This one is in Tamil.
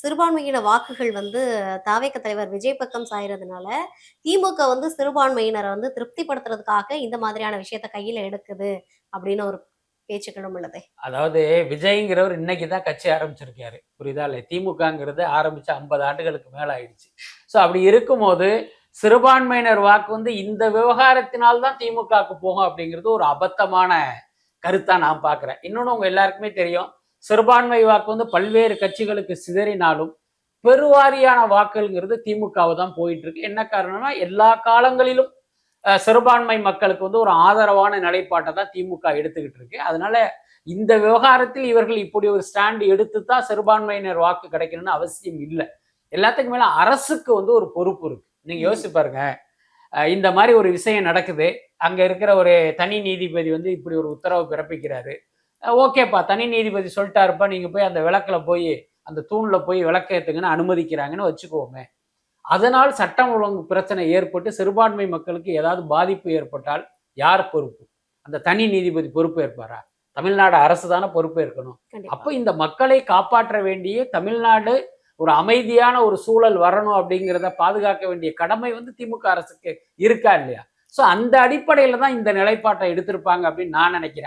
சிறுபான்மையின வாக்குகள் வந்து தாவேக தலைவர் விஜய் பக்கம் சாயறதுனால, திமுக வந்து சிறுபான்மையினரை வந்து திருப்திப்படுத்துறதுக்காக இந்த மாதிரியான விஷயத்த கையில எடுக்குது அப்படின்னு ஒரு பேச்சுக்களும் உள்ளதே. அதாவது விஜய்ங்கிறவர் இன்னைக்கு தான் கட்சி ஆரம்பிச்சிருக்காரு. புரியுதா இல்லையா? திமுகங்கிறது ஆரம்பிச்சு 50 ஆண்டுகளுக்கு மேல ஆயிடுச்சு. ஸோ அப்படி இருக்கும்போது சிறுபான்மையினர் வாக்கு வந்து இந்த விவகாரத்தினால் தான் திமுகவுக்கு போகும் அப்படிங்கிறது ஒரு அபத்தமான கருத்தா நான் பார்க்குறேன். இன்னொன்று உங்க எல்லாருக்குமே தெரியும், சிறுபான்மை வாக்கு வந்து பல்வேறு கட்சிகளுக்கு சிதறினாலும் பெருவாரியான வாக்குங்கிறது திமுகவை தான் போயிட்டு இருக்கு. என்ன காரணம்னா எல்லா காலங்களிலும் சிறுபான்மை மக்களுக்கு வந்து ஒரு ஆதரவான நிலைப்பாட்டை தான் திமுக எடுத்துக்கிட்டு இருக்கு. அதனால இந்த விவகாரத்தில் இவர்கள் இப்படி ஒரு ஸ்டாண்ட் எடுத்து தான் சிறுபான்மையினர் வாக்கு கிடைக்கணும்னு அவசியம் இல்லை. எல்லாத்துக்கும் மேல அரசுக்கு வந்து ஒரு பொறுப்பு இருக்கு. நீங்க யோசிச்சு பாருங்க, இந்த மாதிரி ஒரு விஷயம் நடக்குது, அங்க இருக்கிற ஒரு தனி நீதிபதி வந்து இப்படி ஒரு உத்தரவு பிறப்பிக்கிறாரு. ஓகேப்பா, தனி நீதிபதி சொல்லிட்டாருப்பா, நீங்க போய் அந்த விளக்குல போய் அந்த தூண்ல போய் விளக்கேத்துங்கன்னு அனுமதிக்கிறாங்கன்னு வச்சுக்கோமே. அதனால் சட்டம் ஒழுங்கு பிரச்சனை ஏற்பட்டு சிறுபான்மை மக்களுக்கு ஏதாவது பாதிப்பு ஏற்பட்டால் யார் பொறுப்பு? அந்த தனி நீதிபதி பொறுப்பு ஏற்பாரா? தமிழ்நாடு அரசு தானே பொறுப்பு ஏற்கணும். அப்போ இந்த மக்களை காப்பாற்ற வேண்டிய தமிழ்நாடு ஒரு அமைதியான ஒரு சூழல் வரணும் அப்படிங்கிறத பாதுகாக்க வேண்டிய கடமை வந்து திமுக அரசுக்கு இருக்கா இல்லையா? ஸோ அந்த அடிப்படையில தான் இந்த நிலைப்பாட்டை எடுத்திருப்பாங்க அப்படின்னு நான் நினைக்கிறேன்.